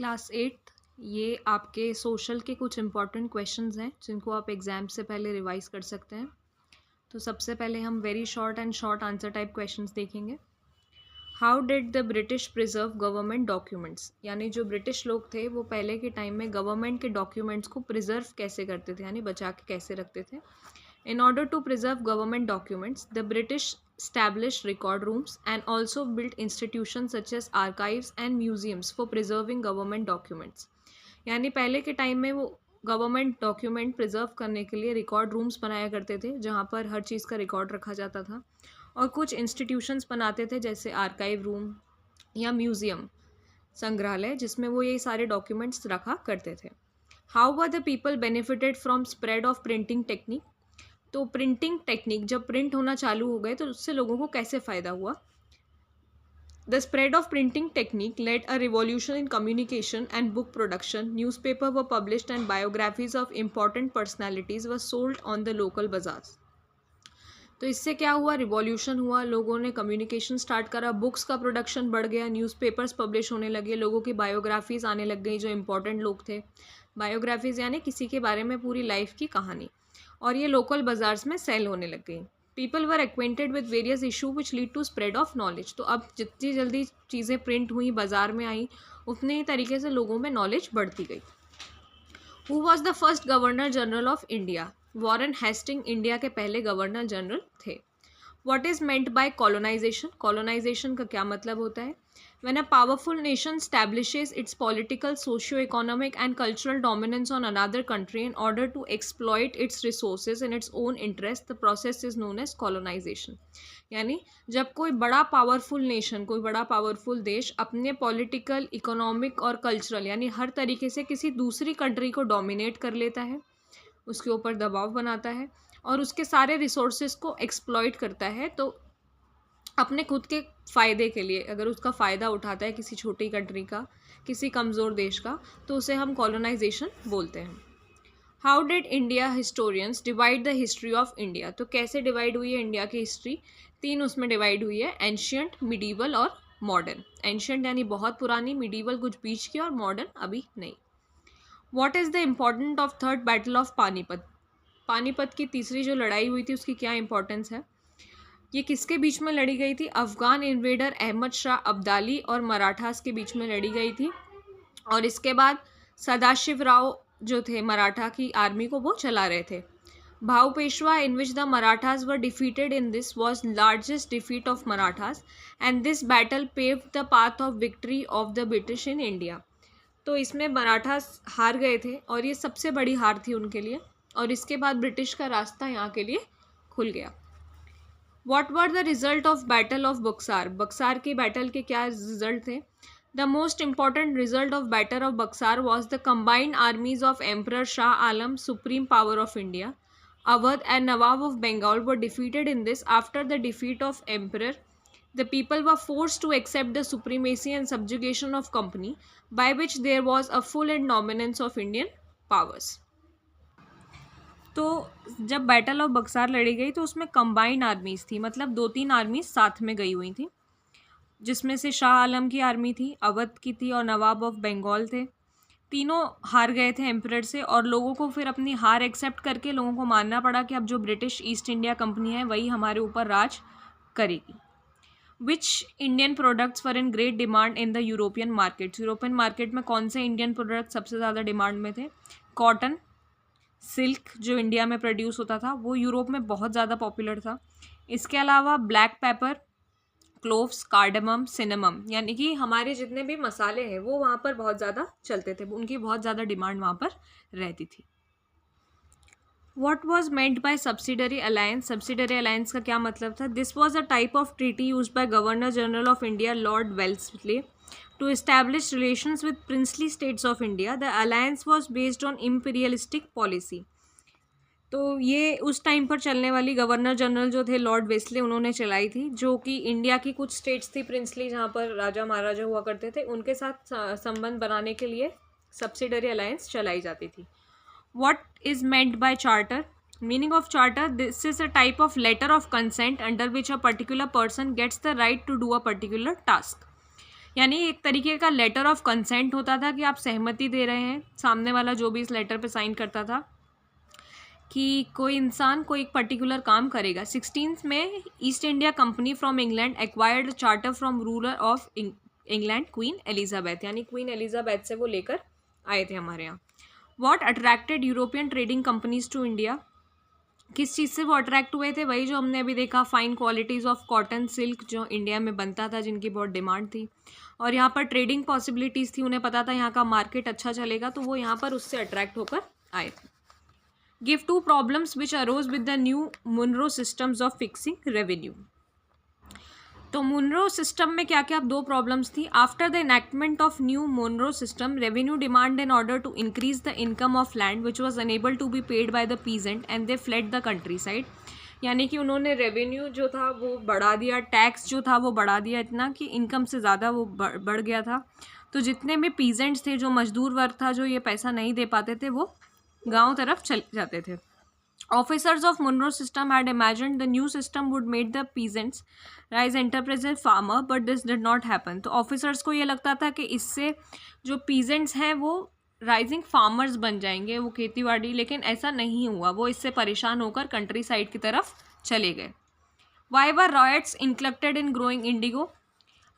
Class 8 ये आपके social के कुछ इंपॉर्टेंट क्वेश्चंस हैं जिनको आप एग्ज़ाम से पहले रिवाइज कर सकते हैं। तो सबसे पहले हम very short and short answer type questions देखेंगे। How did the British preserve government documents, यानी जो ब्रिटिश लोग थे वो पहले के टाइम में गवर्नमेंट के डॉक्यूमेंट्स को प्रिजर्व कैसे करते थे, यानी बचा के कैसे रखते थे। In order to preserve government documents, the British established record rooms and also built institutions such as archives and museums for preserving government documents. यानी पहले के टाइम में वो गवर्नमेंट डॉक्यूमेंट प्रिजर्व करने के लिए रिकॉर्ड रूम्स बनाया करते थे जहाँ पर हर चीज़ का रिकॉर्ड रखा जाता था, और कुछ इंस्टीट्यूशंस बनाते थे जैसे आर्काइव रूम या म्यूज़ियम, संग्रहालय, जिसमें वो ये सारे डॉक्यूमेंट्स रखा करते थे। How were the people benefited from spread of printing technique. तो प्रिंटिंग टेक्निक जब प्रिंट होना चालू हो गए तो उससे लोगों को कैसे फ़ायदा हुआ। The spread of printing technique led a revolution in communication and book production. Newspaper were published and biographies of important personalities were sold on the local bazaars. तो इससे क्या हुआ, रिवॉल्यूशन हुआ, लोगों ने कम्युनिकेशन स्टार्ट करा, बुक्स का production बढ़ गया, न्यूज़पेपर्स पब्लिश होने लगे, लोगों की बायोग्राफीज़ आने लग गई जो इंपॉर्टेंट लोग थे। बायोग्राफीज़ यानी किसी के बारे में पूरी लाइफ की कहानी, और ये लोकल बाजार्स में सेल होने लग गई। People were acquainted with various issue which lead to spread of knowledge. तो अब जितनी जल्दी चीज़ें प्रिंट हुई, बाजार में आई, उतने ही तरीके से लोगों में नॉलेज बढ़ती गई। Who was the first governor general of India. Warren Hastings India के पहले गवर्नर जनरल थे। What is meant by colonization? Colonization का क्या मतलब होता है? When a powerful nation establishes its political, socio-economic and cultural dominance on another country in order to exploit its resources in its own interest, the process is known as colonization. यानी जब कोई बड़ा powerful nation, कोई बड़ा powerful देश अपने political, economic और cultural यानी हर तरीके से किसी दूसरी कंट्री को डोमिनेट कर लेता है, उसके ऊपर दबाव बनाता है और उसके सारे रिसोर्सेज को एक्सप्लॉइट करता है, तो अपने खुद के फ़ायदे के लिए अगर उसका फ़ायदा उठाता है किसी छोटी कंट्री का, किसी कमज़ोर देश का, तो उसे हम कॉलोनाइजेशन बोलते हैं। How did India historians divide the history of India. तो कैसे डिवाइड हुई है इंडिया की हिस्ट्री, तीन उसमें डिवाइड हुई है, एंशियंट, मिडीवल और मॉडर्न। एंशियंट यानी बहुत पुरानी, मिडीवल कुछ बीच की, और मॉडर्न अभी नहीं। What is the important of third battle of Panipat. Panipat की तीसरी जो लड़ाई हुई थी उसकी क्या इंपॉर्टेंस है। ये किसके बीच में लड़ी गई थी, अफ़गान इन्वेडर अहमद शाह अब्दाली और मराठास के बीच में लड़ी गई थी, और इसके बाद सदाशिव राव जो थे मराठा की आर्मी को वो चला रहे थे। Bhau Peshwa in which the Marathas were defeated in this was largest defeat of Marathas and this battle paved the path of victory of the British in India. तो इसमें मराठास हार गए थे और ये सबसे बड़ी हार थी उनके लिए, और इसके बाद ब्रिटिश का रास्ता यहाँ के लिए खुल गया। What were the result of Battle of Buxar? Berkshire की बैटल के क्या रिजल्ट थे। The most important result of Battle of Buxar was the combined armies of Emperor Shah Alam, supreme power of India. Awadh and Nawab of Bengal were defeated in this. After the defeat of Emperor, the people were forced to accept the supremacy and subjugation of company, by which there was a full and dominance of Indian powers. तो जब battle of Berkshire लड़ी गई तो उसमें combined armies थी, मतलब 2-3 armies साथ में गई हुई थी, जिसमें से शाह आलम की आर्मी थी, अवध की थी और नवाब ऑफ बंगाल थे। तीनों हार गए थे एम्परर से, और लोगों को फिर अपनी हार एक्सेप्ट करके लोगों को मानना पड़ा कि अब जो ब्रिटिश ईस्ट इंडिया कंपनी है वही हमारे ऊपर राज करेगी। Which Indian products were in great demand in the European markets. European market में कौन से इंडियन प्रोडक्ट सबसे ज़्यादा डिमांड में थे। कॉटन, सिल्क जो इंडिया में प्रोड्यूस होता था वो यूरोप में बहुत ज़्यादा पॉपुलर था। इसके अलावा black pepper, cloves, cardamom, cinnamon, यानी कि हमारे जितने भी मसाले हैं वो वहाँ पर बहुत ज़्यादा चलते थे, उनकी बहुत ज़्यादा डिमांड वहाँ पर रहती थी। What was meant by subsidiary alliance? Subsidiary alliance का क्या मतलब था। This was a type of treaty used by Governor General of India Lord Wellesley to establish relations with princely states of India. The alliance was based on imperialistic policy. तो ये उस time पर चलने वाली गवर्नर जनरल जो थे Lord Wesley, उन्होंने चलाई थी, जो कि इंडिया की कुछ स्टेट्स थी प्रिंसली जहाँ पर राजा महाराजा हुआ करते थे, उनके साथ संबंध बनाने के लिए सब्सिडरी अलायंस चलाई जाती थी। What is meant by charter? Meaning of charter: this is a type of letter of consent under which a particular person gets the right to do a particular task. यानी एक तरीके का letter of consent होता था कि आप सहमति दे रहे हैं, सामने वाला जो भी इस लेटर पे साइन करता था कि कोई इंसान कोई एक पर्टिकुलर काम करेगा। 16 में East India Company from England acquired charter from ruler of England Queen Elizabeth, यानी क्वीन एलिजाबेथ से वो लेकर आए थे हमारे यहाँ। What attracted European trading companies to India, किस चीज़ से वो अट्रैक्ट हुए थे? वही जो हमने अभी देखा, fine qualities of cotton silk जो इंडिया में बनता था, जिनकी बहुत डिमांड थी और यहाँ पर ट्रेडिंग पॉसिबिलिटीज़ थी, उन्हें पता था यहाँ का मार्केट अच्छा चलेगा, तो वो यहाँ पर उससे अट्रैक्ट होकर आए थे। Give 2 problems which arose with the new Munro systems of fixing revenue. तो मुनरो सिस्टम में क्या क्या 2 प्रॉब्लम्स थी। After the enactment of new Munro system, revenue demand in order to increase the income of land which was unable to be paid by the peasant and they fled the countryside. यानी कि उन्होंने revenue जो था वो बढ़ा दिया, tax जो था वो बढ़ा दिया इतना कि इनकम से ज़्यादा वो बढ़ गया था। तो जितने भी पीजेंट्स थे, जो मजदूर वर्ग था, जो ये पैसा नहीं दे पाते थे, वो गाँव तरफ चले जाते थे। Officers of Monroe system had imagined the new system would make the peasants rise enterprising farmer, but this did not happen. तो ऑफिसर्स को ये लगता था कि इससे जो पीजेंट्स हैं वो राइजिंग फार्मर्स बन जाएंगे, वो खेती बाड़ी, लेकिन ऐसा नहीं हुआ। वो इससे परेशान होकर कंट्री साइड की तरफ चले गए। Why were riots included in growing indigo?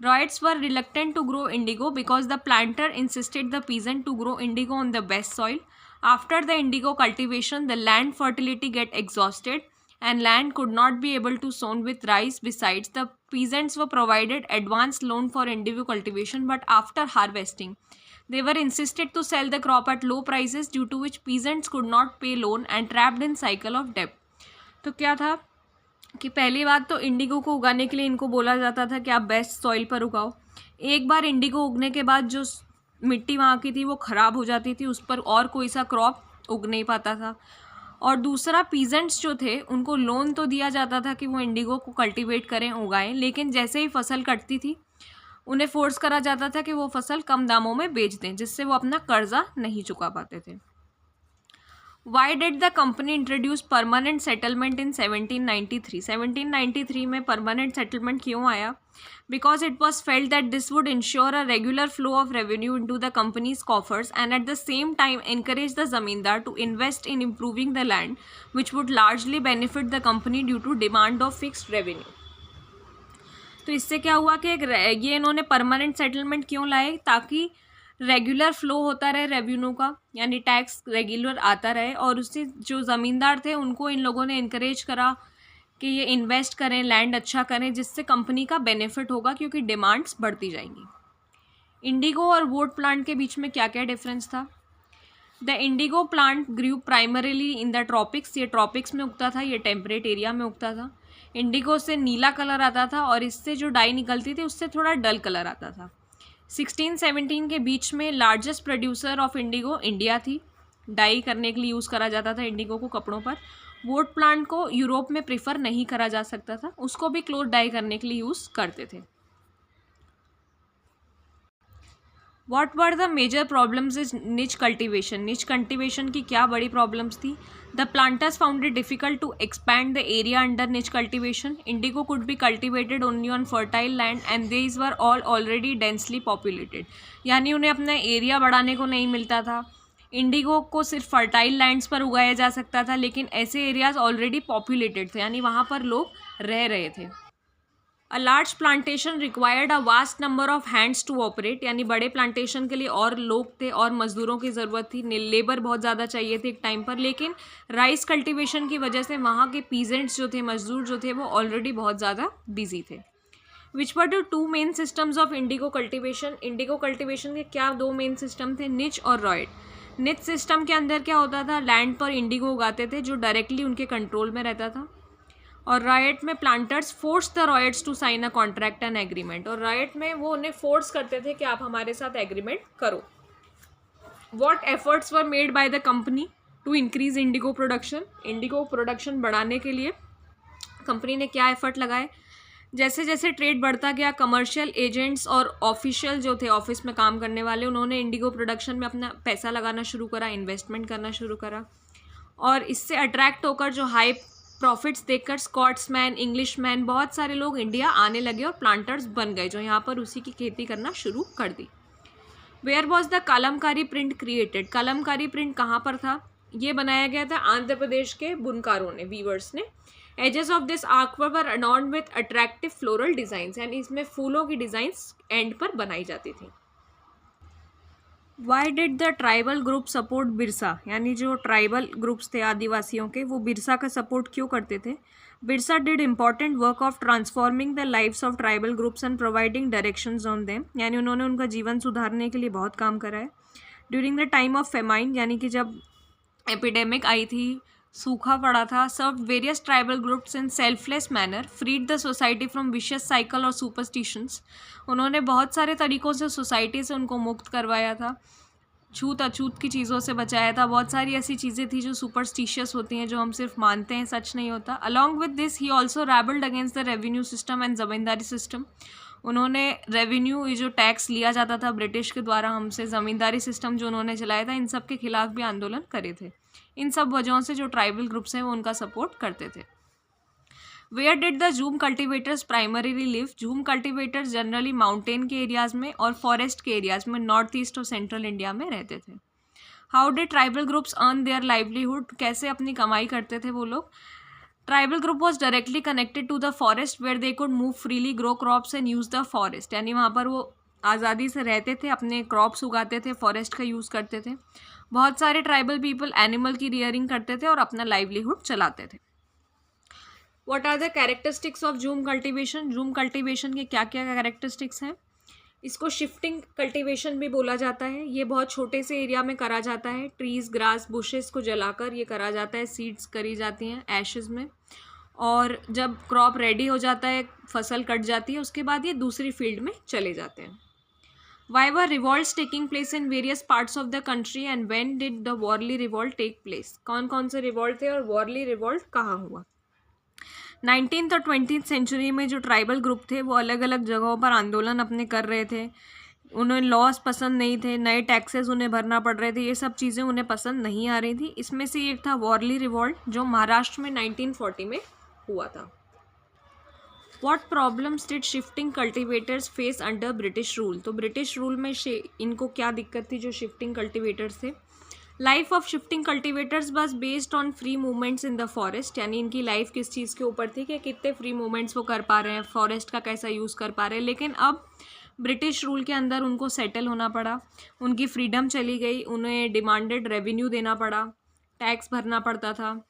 Riots were reluctant to grow indigo because the planter insisted the peasant to grow indigo on the best soil. After the indigo cultivation, the land fertility get exhausted and land could not be able to sown with rice. Besides, the peasants were provided advance loan for indigo cultivation, but after harvesting, they were insisted to sell the crop at low prices, due to which peasants could not pay loan and trapped in cycle of debt. तो क्या था कि पहली बात तो Indigo को उगाने के लिए इनको बोला जाता था कि आप बेस्ट सॉइल पर उगाओ। एक बार इंडिगो उगने के बाद जो मिट्टी वहाँ की थी वो ख़राब हो जाती थी, उस पर और कोई सा क्रॉप उग नहीं पाता था। और दूसरा, पीजेंट्स जो थे उनको लोन तो दिया जाता था कि वो इंडिगो को कल्टीवेट करें, उगाएं, लेकिन जैसे ही फसल कटती थी उन्हें फोर्स करा जाता था कि वो फसल कम दामों में बेच दें, जिससे वो अपना कर्जा नहीं चुका पाते थे। Why did the company introduce permanent settlement in 1793? 1793 में permanent settlement क्यों आया? Because it was felt that this would ensure a regular flow of revenue into the company's coffers and at the same time encourage the zamindar to invest in improving the land, which would largely benefit the company due to demand of fixed revenue. तो इससे क्या हुआ कि ये इन्होंने permanent settlement क्यों लाए? ताकि रेगुलर फ्लो होता रहे रेवेन्यू का, यानी टैक्स रेगुलर आता रहे, और उससे जो ज़मींदार थे उनको इन लोगों ने इनकरेज करा कि ये इन्वेस्ट करें, लैंड अच्छा करें, जिससे कंपनी का बेनिफिट होगा क्योंकि डिमांड्स बढ़ती जाएंगी। इंडिगो और वोट प्लांट के बीच में क्या क्या डिफरेंस था? The indigo plant grew primarily in the tropics, ये ट्रॉपिक्स में उगता था, ये टेम्परेट एरिया में उगता था। इंडिगो से नीला कलर आता था और इससे जो डाई निकलती थी उससे थोड़ा डल कलर आता था। 1617 के बीच में largest producer of Indigo India थी, डाई करने के लिए यूज़ करा जाता था इंडिगो को कपड़ों पर। वोट प्लांट को यूरोप में प्रिफर नहीं करा जा सकता था, उसको भी क्लोथ डाई करने के लिए यूज़ करते थे। What were the major problems is niche cultivation? Niche cultivation की क्या बड़ी problems थी? The planters found it difficult to expand the area under niche cultivation. Indigo could be cultivated only on fertile land and these were all already densely populated. यानी उन्हें अपना area बढ़ाने को नहीं मिलता था। इंडिगो को सिर्फ फर्टाइल लैंड्स पर उगाया जा सकता था, लेकिन ऐसे एरियाज ऑलरेडी पॉपुलेटेड थे, यानी वहाँ पर लोग रह रहे थे। A large plantation required a vast number of hands to operate, यानी बड़े प्लांटेशन के लिए और लोग थे और मज़दूरों की ज़रूरत थी, लेबर बहुत ज़्यादा चाहिए थी एक टाइम पर। लेकिन राइस कल्टीवेशन की वजह से वहाँ के पीजेंट्स जो थे, मजदूर जो थे, वो ऑलरेडी बहुत ज़्यादा बिजी थे। Which were the 2 main systems of indigo cultivation? Indigo cultivation के क्या 2 मेन सिस्टम थे? निच और रॉयट। निच सिस्टम के अंदर क्या होता था? लैंड पर इंडिगो उगाते थे जो डायरेक्टली उनके कंट्रोल में रहता था, और राइट में planters force the ryots to sign a contract and agreement, और राइट में वो उन्हें फोर्स करते थे कि आप हमारे साथ एग्रीमेंट करो। What efforts were made by the company to increase indigo production? Indigo production बढ़ाने के लिए कंपनी ने क्या एफर्ट लगाए? जैसे जैसे ट्रेड बढ़ता गया, कमर्शियल एजेंट्स और ऑफिशियल जो थे, ऑफिस में काम करने वाले, उन्होंने इंडिगो प्रोडक्शन में अपना पैसा लगाना शुरू करा, इन्वेस्टमेंट करना शुरू करा, और इससे अट्रैक्ट होकर जो हाई प्रॉफिट्स देखकर स्कॉट्समैन, इंग्लिशमैन, बहुत सारे लोग इंडिया आने लगे और प्लांटर्स बन गए, जो यहाँ पर उसी की खेती करना शुरू कर दी। Where was the Kalamkari print created? Kalamkari print कहाँ पर था? ये बनाया गया था आंध्र प्रदेश के बुनकारों ने, वीवर्स ने। Edges of this artwork were adorned with attractive floral designs, यानी इसमें फूलों की डिजाइंस एंड पर बनाई जाती थी। Y did the tribal group support Birsa? यानी जो ट्राइबल ग्रुप्स थे आदिवासियों के, वो बिरसा का सपोर्ट क्यों करते थे? Birsa did important work of transforming the lives of tribal groups and providing directions on them, यानी उन्होंने उनका जीवन सुधारने के लिए बहुत काम करा है। During the time of famine, यानी कि जब एपिडेमिक आई थी, सूखा पड़ा था, served various tribal groups in selfless manner, freed the society from vicious cycle और सुपरस्टिशंस। उन्होंने बहुत सारे तरीक़ों से सोसाइटी से उनको मुक्त करवाया था, छूत अछूत की चीज़ों से बचाया था। बहुत सारी ऐसी चीज़ें थी जो सुपरस्टिशियस होती हैं, जो हम सिर्फ मानते हैं, सच नहीं होता। Along with this he also रेबल्ड against the revenue system and ज़मींदारी system. उन्होंने रेवेन्यू, ये जो टैक्स लिया जाता था ब्रिटिश के द्वारा हमसे, ज़मींदारी सिस्टम जो उन्होंने चलाया था, इन सब के खिलाफ भी आंदोलन करे थे। इन सब वजहों से जो ट्राइबल ग्रुप्स हैं वो उनका सपोर्ट करते थे। Where did the jhum cultivators primarily live? Jhum cultivators generally mountain के एरियाज़ में और फॉरेस्ट के एरियाज़ में, नॉर्थ ईस्ट और सेंट्रल इंडिया में रहते थे। How did tribal groups earn their livelihood? कैसे अपनी कमाई करते थे वो लोग? Tribal group was directly connected to the forest where they could move freely, grow crops and use the forest, यानी वहाँ पर वो आज़ादी से रहते थे, अपने क्रॉप्स उगाते थे, फॉरेस्ट का यूज़ करते थे। बहुत सारे ट्राइबल पीपल एनिमल की रियरिंग करते थे और अपना लाइवलीहुड चलाते थे। What are the characteristics of jhum cultivation? Jhum cultivation के क्या क्या कैरेक्टरिस्टिक्स हैं? इसको शिफ्टिंग कल्टिवेशन भी बोला जाता है। ये बहुत छोटे से एरिया में करा जाता है। ट्रीज़, ग्रास, बुशेस को जलाकर ये करा जाता है। सीड्स करी जाती हैं एशेज़ में, और जब क्रॉप रेडी हो जाता है, फसल कट जाती है, उसके बाद ये दूसरी फील्ड में चले जाते हैं। Why were revolts taking place in various parts of the country and when did the Worli revolt take place? कौन कौन से रिवॉल्ट थे और वॉर्ली रिवॉल्ट कहाँ हुआ? 19th और 20th सेंचुरी में जो ट्राइबल ग्रुप थे वो अलग अलग जगहों पर आंदोलन अपने कर रहे थे। उन्हें लॉस पसंद नहीं थे, नए टैक्सेस उन्हें भरना पड़ रहे थे, ये सब चीज़ें उन्हें पसंद नहीं आ रही थी। इसमें से एक था वॉर्ली रिवॉल्ट, जो महाराष्ट्र में 1940 में हुआ था। What problems did shifting cultivators face under British rule? तो ब्रिटिश रूल में इनको क्या दिक्कत थी जो शिफ्टिंग कल्टिवेटर्स थे? Life of shifting cultivators was based on free movements in the forest, यानी इनकी लाइफ किस चीज़ के ऊपर थी कि कितने फ्री मूवमेंट्स वो कर पा रहे हैं, फॉरेस्ट का कैसा यूज़ कर पा रहे हैं। लेकिन अब ब्रिटिश रूल के अंदर उनको सेटल होना पड़ा, उनकी फ्रीडम चली गई, उन्हें डिमांडेड रेवेन्यू देना पड़ा, टैक्स भरना पड़ता था।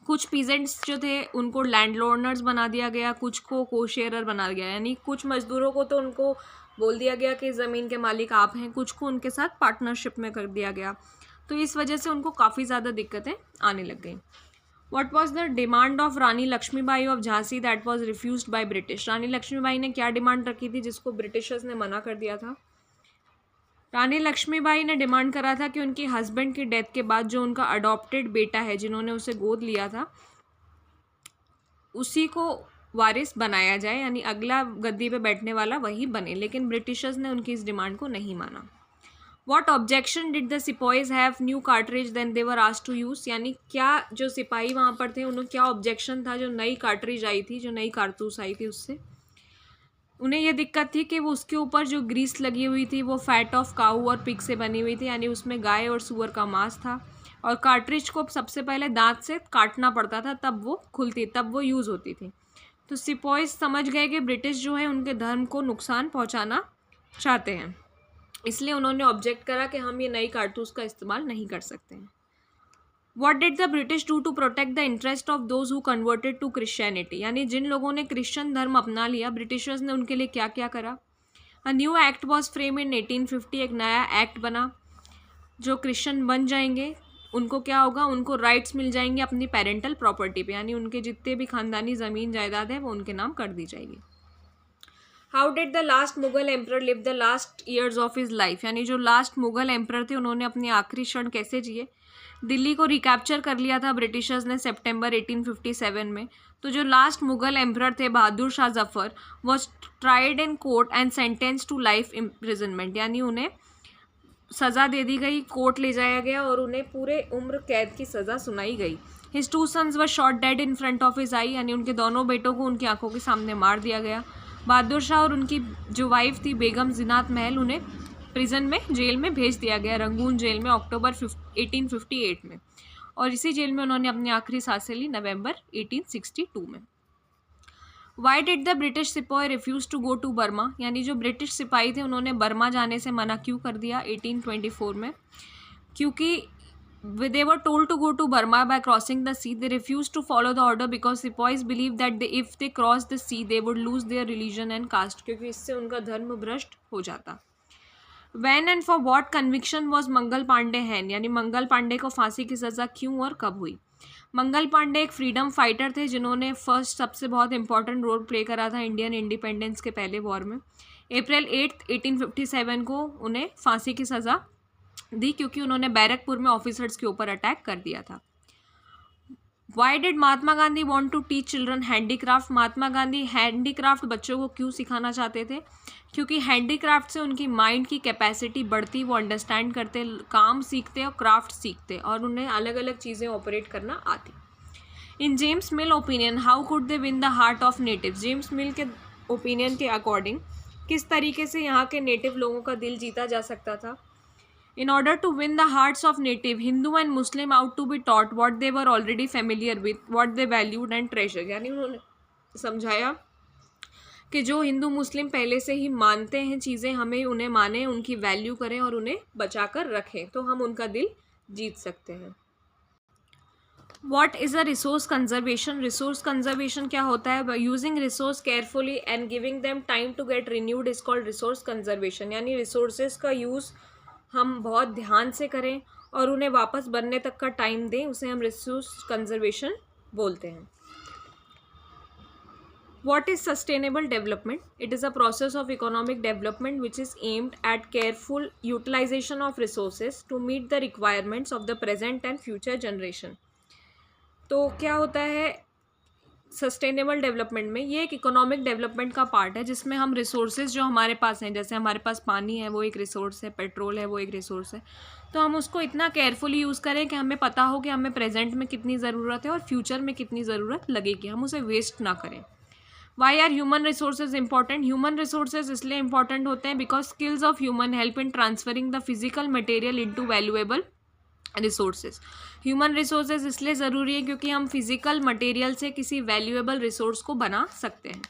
कुछ पीजेंट्स जो थे उनको लैंडलॉर्डर्स बना दिया गया, कुछ को कोशेयरर बना दिया, यानी कुछ मजदूरों को तो उनको बोल दिया गया कि ज़मीन के मालिक आप हैं, कुछ को उनके साथ पार्टनरशिप में कर दिया गया। तो इस वजह से उनको काफ़ी ज़्यादा दिक्कतें आने लग गई। What was the demand of Rani Lakshmibai of Jhansi that was refused by British? Rani Lakshmibai ने क्या डिमांड रखी थी जिसको ब्रिटिशर्स ने मना कर दिया था? रानी लक्ष्मीबाई ने डिमांड करा था कि उनकी हस्बैंड की डेथ के बाद जो उनका अडॉप्टेड बेटा है, जिन्होंने उसे गोद लिया था, उसी को वारिस बनाया जाए, यानी अगला गद्दी पे बैठने वाला वही बने। लेकिन ब्रिटिशर्स ने उनकी इस डिमांड को नहीं माना। What objection did the sepoys have new cartridge then they were asked to use? यानी क्या जो सिपाही वहाँ पर थे उन्हें क्या ऑब्जेक्शन था जो नई कार्ट्रिज आई थी, जो नई कारतूस आई थी उससे? उन्हें यह दिक्कत थी कि वो उसके ऊपर जो ग्रीस लगी हुई थी वो फैट ऑफ काऊ और पिग से बनी हुई थी, यानी उसमें गाय और सूअर का मांस था, और कार्ट्रिज को सबसे पहले दांत से काटना पड़ता था, तब वो खुलती, तब वो यूज़ होती थी। तो सिपाहीज समझ गए कि ब्रिटिश जो है उनके धर्म को नुकसान पहुंचाना चाहते हैं, इसलिए उन्होंने ऑब्जेक्ट करा कि हम ये नई कारतूस का इस्तेमाल नहीं कर सकते हैं। What did the British do to protect the interest of those who converted to Christianity? यानी जिन लोगों ने क्रिश्चियन धर्म अपना लिया, ब्रिटिशर्स ने उनके लिए क्या क्या करा? A new act was frame in 1850, एक नया एक्ट बना, जो क्रिश्चियन बन जाएंगे उनको क्या होगा, उनको राइट्स मिल जाएंगे अपनी पेरेंटल प्रॉपर्टी पे, यानी उनके जितने भी खानदानी ज़मीन जायदाद है वो उनके नाम कर दी जाएगी। How did the last Mughal emperor live the last years of his life? यानी जो लास्ट मुगल एम्पर थे उन्होंने अपने आखिरी क्षण कैसे जिए? दिल्ली को रिकैप्चर कर लिया था ब्रिटिशर्स ने सितंबर 1857 में। तो जो लास्ट मुगल एम्पर थे Bahadur Shah Zafar was tried in court and sentence to life imprisonment, यानी उन्हें सज़ा दे दी गई, कोर्ट ले जाया गया और उन्हें पूरे उम्र कैद की सज़ा सुनाई गई। His 2 sons were shot dead in front of his eye, यानी उनके दोनों बेटों को उनकी आंखों के सामने मार दिया गया। बहादुर शाह और उनकी जो वाइफ थी बेगम जिनात महल, उन्हें प्रिजन में, जेल में भेज दिया गया, रंगून जेल में, अक्टूबर 1858 में, और इसी जेल में उन्होंने अपनी आखिरी सांसें ली नवंबर 1862 में। वाई डिड द ब्रिटिश सिपाही refuse to go to Burma, यानी जो ब्रिटिश सिपाही थे उन्होंने बर्मा जाने से मना क्यों कर दिया 1824 में? क्योंकि they were told to go to Burma by crossing the sea. They refused to follow the order because Sepoys believed that if they crossed the sea, they would lose their religion and caste, क्योंकि इससे उनका धर्म भ्रष्ट हो जाता। When and for what conviction was Mangal Pandey hanged, यानी मंगल पांडे को फांसी की सज़ा क्यों और कब हुई? मंगल पांडे एक फ्रीडम फाइटर थे जिन्होंने फर्स्ट सबसे बहुत इंपॉर्टेंट रोल प्ले करा था इंडियन इंडिपेंडेंस के पहले वॉर में। अप्रैल 8, 1857 को उन्हें फांसी की सज़ा दी क्योंकि उन्होंने बैरकपुर में ऑफिसर्स के ऊपर अटैक कर दिया था। Why did Mahatma Gandhi want to teach children handicraft, Mahatma Gandhi handicraft बच्चों को क्यों सिखाना चाहते थे? क्योंकि हैंडीक्राफ्ट से उनकी माइंड की कैपेसिटी बढ़ती, वो अंडरस्टैंड करते, काम सीखते और क्राफ्ट सीखते, और उन्हें अलग अलग चीज़ें ऑपरेट करना आती। In James Mill opinion, how could they win the heart of natives, James Mill के ओपिनियन के अकॉर्डिंग किस तरीके से यहाँ के नेटिव लोगों का दिल जीता जा सकता था? In order to win the hearts of native, Hindu and Muslim out to be taught what they were already familiar with, what they valued and treasured, यानी उन्होंने समझाया कि जो हिंदू मुस्लिम पहले से ही मानते हैं चीज़ें, हमें उन्हें माने, उनकी वैल्यू करें और उन्हें बचा कर रखें, तो हम उनका दिल जीत सकते हैं। What is a resource conservation? Resource conservation क्या होता है? By using resource carefully and giving them time to get renewed is called resource conservation, यानी resources का यूज़ हम बहुत ध्यान से करें और उन्हें वापस बनने तक का टाइम दें, उसे हम रिसोर्स कंजर्वेशन बोलते हैं। What is sustainable development? It is a process of economic development which is aimed at careful utilization of resources to meet the requirements of the present and future generation. तो क्या होता है sustainable development में? ये एक economic development का part है जिसमें हम रिसोर्सेज जो हमारे पास हैं, जैसे हमारे पास पानी है वो एक रिसोर्स है, पेट्रोल है वो एक रिसोर्स है, तो हम उसको इतना केयरफुली यूज़ करें कि हमें पता हो कि हमें प्रेजेंट में कितनी ज़रूरत है और फ्यूचर में कितनी ज़रूरत लगेगी, हम उसे वेस्ट ना करें। Why are human resources important? Human resources इसलिए इंपॉर्टेंट होते हैं because skills of human help in transferring the physical material into valuable resources. Human resources इसलिए ज़रूरी है क्योंकि हम फिजिकल मटेरियल से किसी वैल्यूएबल रिसोर्स को बना सकते हैं।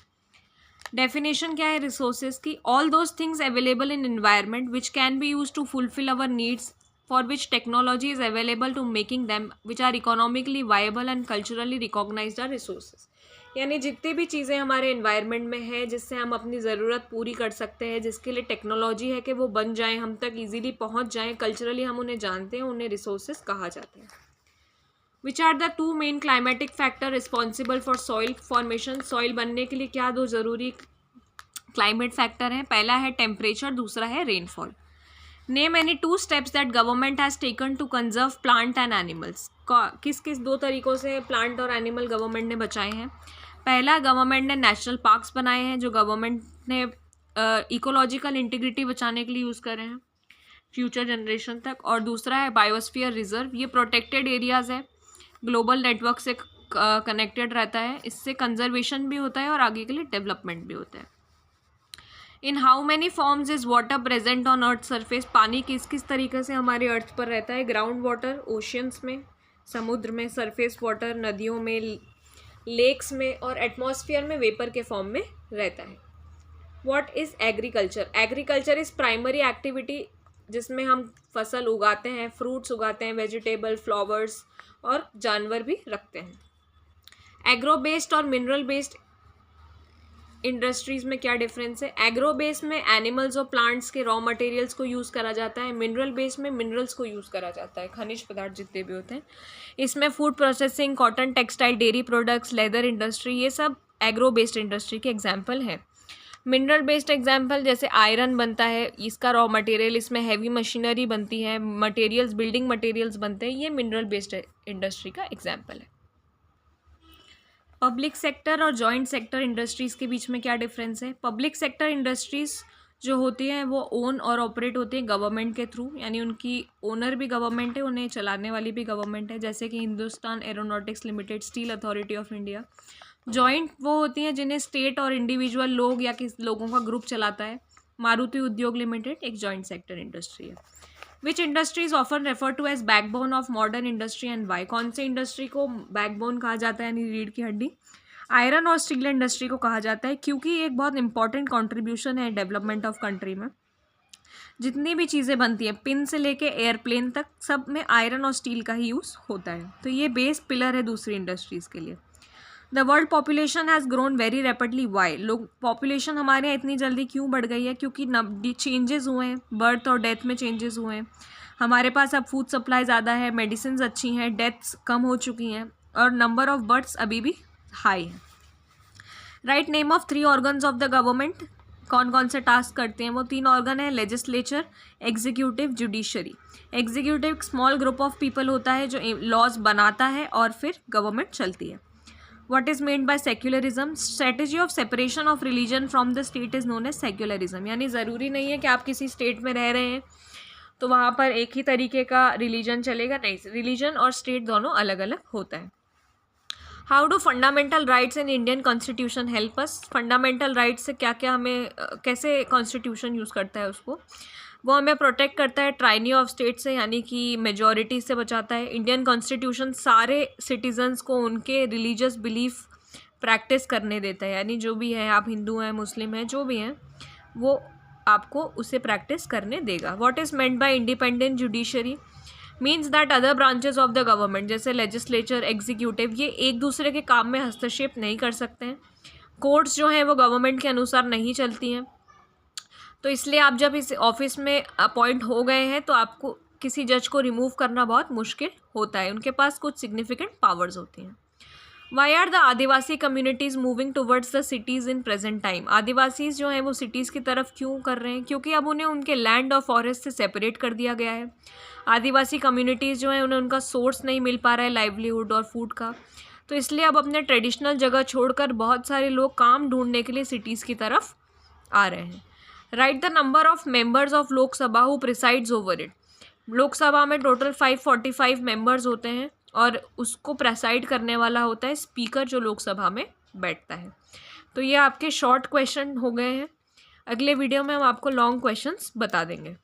डेफिनेशन क्या है रिसोर्सेज की? All those things available in environment which can be use to fulfil our needs for which technology is available to making them which are economically viable and culturally recognised are resources, यानी जितनी भी चीज़ें हमारे environment में है जिससे हम अपनी ज़रूरत पूरी कर सकते हैं, जिसके लिए टेक्नोलॉजी है कि वो बन जाएं, हम तक इजीली पहुंच जाएं, कल्चरली हम उन्हें जानते हैं, उन्हें रिसोर्सेज कहा जाता है। Which are the 2 main climatic factor responsible for soil formation? Soil बनने के लिए क्या 2 ज़रूरी क्लाइमेट फैक्टर हैं? पहला है टेम्परेचर, दूसरा है rainfall. Name any 2 steps that government has taken to conserve plant and animals. किस किस 2 तरीक़ों से प्लांट और एनिमल गवर्नमेंट ने बचाए हैं? पहला, गवर्नमेंट ने नेशनल पार्क्स बनाए हैं जो गवर्नमेंट ने इकोलॉजिकल इंटीग्रिटी बचाने के लिए यूज़ करे हैं फ्यूचर जनरेशन तक, और दूसरा है बायोस्फीयर रिजर्व। ये प्रोटेक्टेड एरियाज़ है, ग्लोबल नेटवर्क से कनेक्टेड रहता है, इससे कंजर्वेशन भी होता है और आगे के लिए डेवलपमेंट भी होता है। In how many forms is water present on earth surface? पानी किस किस तरीके से हमारे अर्थ पर रहता है? ग्राउंड वाटर ओशियंस में, समुद्र में, सरफेस वाटर नदियों में, लेक्स में, और एटमॉस्फेयर में वेपर के फॉर्म में रहता है। What is agriculture? Agriculture is primary activity जिसमें हम फसल उगाते हैं, फ्रूट्स उगाते हैं, वेजिटेबल, फ्लावर्स और जानवर भी रखते हैं। एग्रो बेस्ड और मिनरल बेस्ड इंडस्ट्रीज़ में क्या डिफरेंस है? एग्रो बेस्ड में एनिमल्स और प्लांट्स के रॉ मटेरियल्स को यूज़ करा जाता है, मिनरल बेस्ड में मिनरल्स को यूज़ करा जाता है, खनिज पदार्थ जितने भी होते हैं। इसमें food processing, cotton, textile, dairy products, leather industry, ये सब एग्रो बेस्ड इंडस्ट्री के एग्जाम्पल हैं। मिनरल बेस्ड एग्जाम्पल जैसे आयरन बनता है, इसका रॉ मटेरियल, इसमें हैवी मशीनरी बनती है, मटेरियल्स, बिल्डिंग मटेरियल्स बनते हैं, ये मिनरल बेस्ड इंडस्ट्री का एग्जाम्पल है। पब्लिक सेक्टर और जॉइंट सेक्टर इंडस्ट्रीज़ के बीच में क्या डिफरेंस है? पब्लिक सेक्टर इंडस्ट्रीज़ जो होती हैं वो ओन और ऑपरेट होती हैं गवर्नमेंट के थ्रू, यानी उनकी ओनर भी गवर्नमेंट है, उन्हें चलाने वाली भी गवर्नमेंट है, जैसे कि Hindustan aeronautics limited, steel authority of India. Joint वो होती हैं जिन्हें स्टेट और इंडिविजुअल लोग या किस लोगों का ग्रुप चलाता है। मारुति उद्योग लिमिटेड एक जॉइंट सेक्टर इंडस्ट्री है। Which industry is often refer to as backbone of modern industry and why? कौन से इंडस्ट्री को बैकबोन कहा जाता है, यानी रीढ़ की हड्डी? आयरन और स्टील इंडस्ट्री को कहा जाता है, क्योंकि ये एक बहुत इंपॉर्टेंट कंट्रीब्यूशन है डेवलपमेंट ऑफ कंट्री में। जितनी भी चीज़ें बनती हैं, पिन से लेके एयरप्लेन तक, सब में आयरन और स्टील का ही यूज़ होता है। तो ये बेस पिलर है दूसरी इंडस्ट्रीज़ के लिए। The world population has grown very rapidly why? लोग पॉपुलेशन हमारे यहाँ इतनी जल्दी क्यों बढ़ गई है? क्योंकि चेंजेस हुए हैं, बर्थ और डेथ में चेंजेस हुए हैं। हमारे पास अब फूड सप्लाई ज़्यादा है, मेडिसिन अच्छी हैं, डेथ्स कम हो चुकी हैं, और नंबर ऑफ बर्थ्स अभी भी हाई है। Write name of 3 organs of the government. कौन कौन से टास्क करते हैं वो? 3 ऑर्गन है, लेजिस्लेचर, एग्जीक्यूटिव, जुडिशरी। एग्जीक्यूटिव एक स्मॉल ग्रुप ऑफ पीपल होता है जो लॉज बनाता है और फिर गवर्नमेंट चलती है। What is meant by secularism? Strategy of separation of religion from the state is known as secularism. यानी ज़रूरी नहीं है कि आप किसी स्टेट में रह रहे हैं तो वहाँ पर एक ही तरीके का रिलीजन चलेगा, नहीं, रिलीजन और स्टेट दोनों अलग अलग होता है। How do fundamental rights in Indian constitution help us? Fundamental rights से क्या क्या हमें कैसे कॉन्स्टिट्यूशन यूज़ करता है उसको? वो हमें प्रोटेक्ट करता है ट्राइनी ऑफ स्टेट से, यानी कि मेजॉरिटी से बचाता है। इंडियन कॉन्स्टिट्यूशन सारे सिटीजन्स को उनके रिलीजियस बिलीफ प्रैक्टिस करने देता है, यानी जो भी है, आप हिंदू हैं, मुस्लिम हैं, जो भी हैं, वो आपको उसे प्रैक्टिस करने देगा। What is meant by independent judiciary? Means that other branches of the government जैसे लेजिस्लेचर, एग्जीक्यूटिव, ये एक दूसरे के काम में हस्तक्षेप नहीं कर सकते हैं। कोर्ट्स जो हैं वो गवर्नमेंट के अनुसार नहीं चलती हैं। तो इसलिए आप जब इस ऑफिस में अपॉइंट हो गए हैं तो आपको किसी जज को रिमूव करना बहुत मुश्किल होता है, उनके पास कुछ सिग्निफिकेंट पावर्स होती हैं। Why are the Adivasi communities moving towards the cities in present time? Adivasis जो हैं वो सिटीज़ की तरफ क्यों कर रहे हैं? क्योंकि अब उन्हें उनके लैंड और फॉरेस्ट से सेपरेट कर दिया गया है। आदिवासी कम्युनिटीज़ जो हैं उन्हें उनका सोर्स नहीं मिल पा रहा है लाइवलीहुड और फूड का, तो इसलिए अब अपने ट्रेडिशनल जगह छोड़कर बहुत सारे लोग काम ढूंढने के लिए सिटीज़ की तरफ आ रहे हैं। Right the number of members of Lok Sabha who presides over it? Lok Sabha में टोटल 545 मेंबर्स होते हैं और उसको प्रेसाइड करने वाला होता है स्पीकर, जो लोकसभा में बैठता है। तो ये आपके शॉर्ट क्वेश्चन हो गए हैं। अगले वीडियो में हम आपको लॉन्ग क्वेश्चंस बता देंगे।